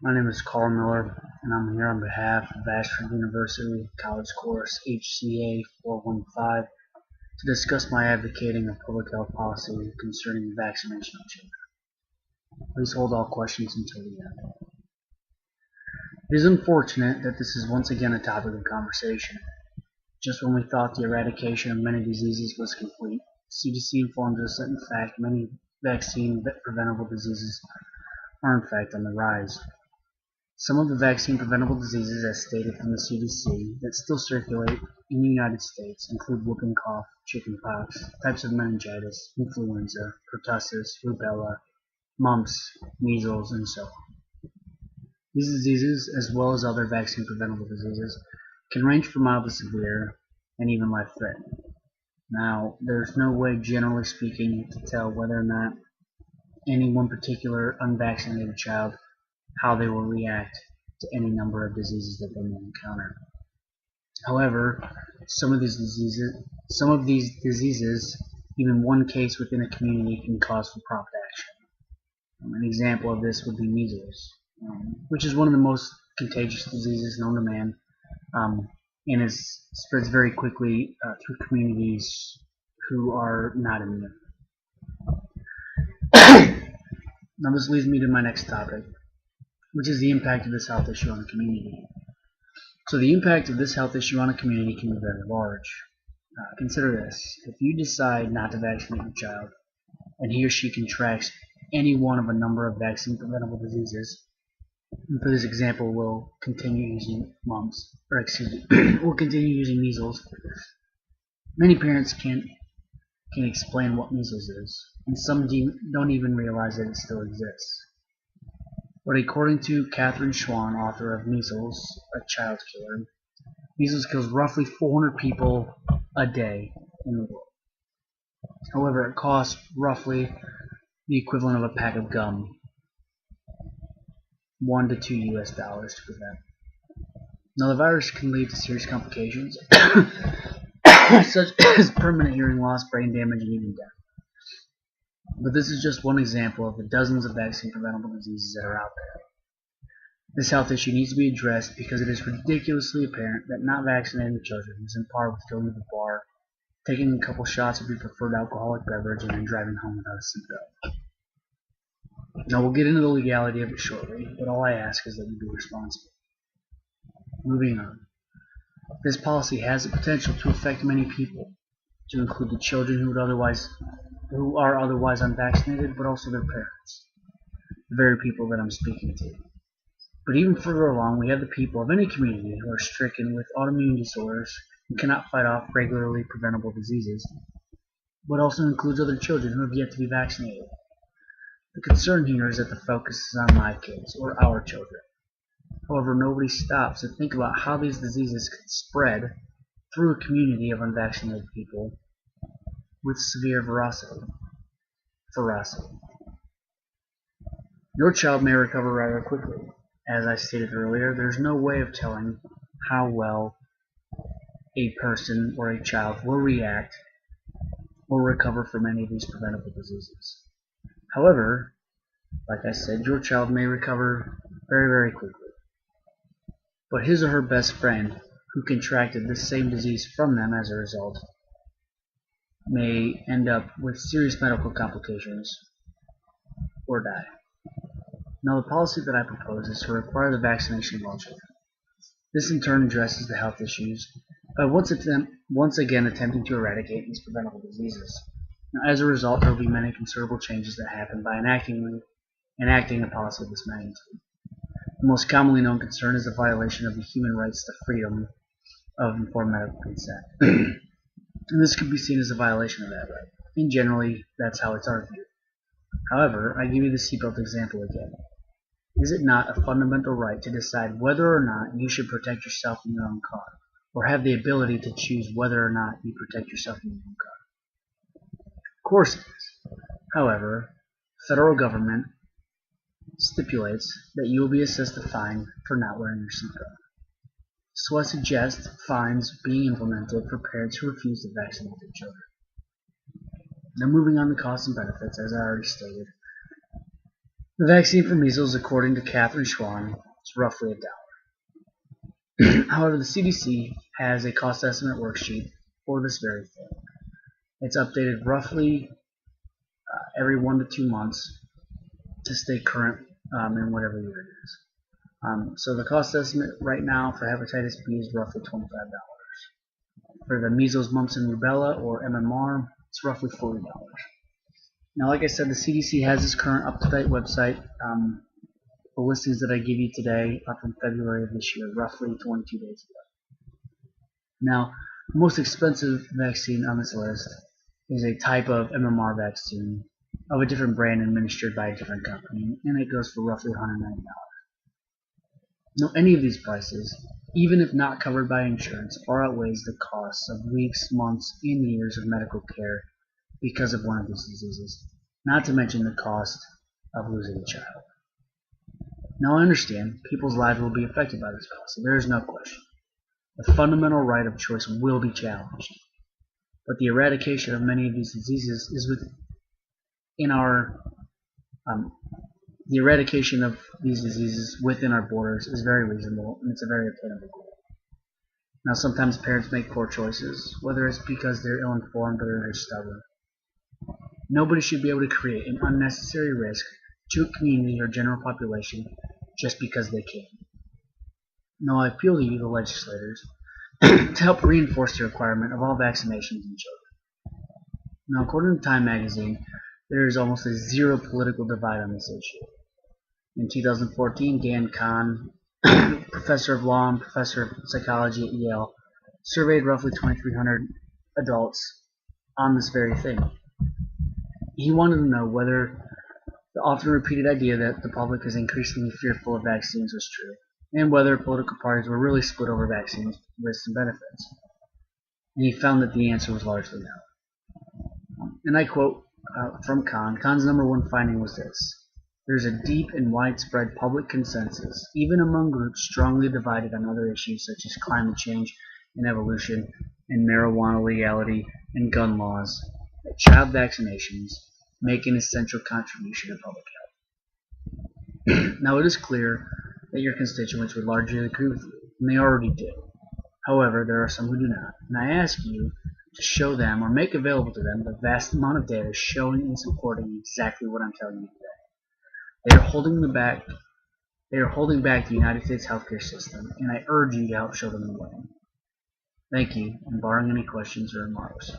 My name is Carl Miller, and I'm here on behalf of Ashford University College Course HCA 415 to discuss my advocating of public health policy concerning the vaccination of children. Please hold all questions until the end. It is unfortunate that this is once again a topic of conversation. Just when we thought the eradication of many diseases was complete, CDC informs us that in fact many vaccine-preventable diseases are in fact on the rise. Some of the vaccine-preventable diseases, as stated from the CDC, that still circulate in the United States include whooping cough, chickenpox, types of meningitis, influenza, pertussis, rubella, mumps, measles, and so on. These diseases, as well as other vaccine-preventable diseases, can range from mild to severe and even life-threatening. Now, there's no way, generally speaking, to tell whether or not any one particular unvaccinated child how they will react to any number of diseases that they may encounter. However, some of these diseases, even one case within a community can cause for prompt action. An example of this would be measles, which is one of the most contagious diseases known to man, and spreads very quickly through communities who are not immune. Now this leads me to my next topic, which is the impact of this health issue on the community. So the impact of this health issue on a community can be very large. Consider this. If you decide not to vaccinate your child, and he or she contracts any one of a number of vaccine-preventable diseases, and for this example, we'll continue using we'll continue using measles. Many parents can't explain what measles is, and some don't even realize that it still exists. But according to Catherine Schwann, author of Measles, A Child Killer, measles kills roughly 400 people a day in the world. However, it costs roughly the equivalent of a pack of gum, $1 to $2 US to prevent. Now, the virus can lead to serious complications, such as permanent hearing loss, brain damage, and even death. But this is just one example of the dozens of vaccine-preventable diseases that are out there. This health issue needs to be addressed because it is ridiculously apparent that not vaccinating children is on par with going to the bar, taking a couple shots of your preferred alcoholic beverage, and then driving home without a seatbelt. Now, we'll get into the legality of it shortly, but all I ask is that you be responsible. Moving on. This policy has the potential to affect many people, to include the children who are otherwise unvaccinated, but also their parents, the very people that I'm speaking to. But even further along, we have the people of any community who are stricken with autoimmune disorders and cannot fight off regularly preventable diseases, but also includes other children who have yet to be vaccinated. The concern here is that the focus is on my kids, or our children. However, nobody stops to think about how these diseases could spread through a community of unvaccinated people with severe ferocity. Your child may recover rather quickly. As I stated earlier, there's no way of telling how well a person or a child will react or recover from any of these preventable diseases. However, like I said, your child may recover very, very quickly. But his or her best friend, who contracted this same disease from them as a result, may end up with serious medical complications or die. Now, the policy that I propose is to require the vaccination of all children. This in turn addresses the health issues by once again attempting to eradicate these preventable diseases. Now, as a result, there will be many considerable changes that happen by enacting a policy of this magnitude. The most commonly known concern is the violation of the human rights to freedom of informed medical consent. And this could be seen as a violation of that right, and generally that's how it's argued. However, I give you the seatbelt example again. Is it not a fundamental right to decide whether or not you should protect yourself in your own car, or have the ability to choose whether or not you protect yourself in your own car? Of course it is. However, the federal government stipulates that you will be assessed a fine for not wearing your seatbelt. So I suggest fines being implemented for parents who refuse to vaccinate their children. Now, moving on to costs and benefits, as I already stated, The vaccine for measles, according to Catherine Schwann, is roughly $1. However, the CDC has a cost estimate worksheet for this very thing. It's updated roughly every 1 to 2 months to stay current in whatever year it is. So the cost estimate right now for hepatitis B is roughly $25. For the measles, mumps, and rubella, or MMR, it's roughly $40. Now, like I said, the CDC has its current up-to-date website. The listings that I give you today are from February of this year, roughly 22 days ago. Now, the most expensive vaccine on this list is a type of MMR vaccine of a different brand administered by a different company, and it goes for roughly $190. Now, any of these prices, even if not covered by insurance, far outweighs the costs of weeks, months, and years of medical care because of one of these diseases, not to mention the cost of losing a child. Now, I understand people's lives will be affected by this policy. There is no question. The fundamental right of choice will be challenged. But the eradication of many of these diseases is within our the eradication of these diseases within our borders is very reasonable, and it's a very attainable goal. Now, sometimes parents make poor choices, whether it's because they're ill-informed or they're just stubborn. Nobody should be able to create an unnecessary risk to a community or general population just because they can. Now, I appeal to you, the legislators, to help reinforce the requirement of all vaccinations in children. Now, according to Time magazine, there is almost a zero political divide on this issue. In 2014, Dan Kahn, professor of law and professor of psychology at Yale, surveyed roughly 2,300 adults on this very thing. He wanted to know whether the often repeated idea that the public is increasingly fearful of vaccines was true, and whether political parties were really split over vaccines, risks, and benefits. And he found that the answer was largely no. And I quote from Kahn. Kahn's number one finding was this: there is a deep and widespread public consensus, even among groups strongly divided on other issues such as climate change and evolution and marijuana legality and gun laws, that child vaccinations make an essential contribution to public health. Now, it is clear that your constituents would largely agree with you, and they already do. However, there are some who do not, and I ask you to show them or make available to them the vast amount of data showing and supporting exactly what I'm telling you today. They are holding back the United States healthcare system, and I urge you to help show them the way. Thank you, and barring any questions or remarks.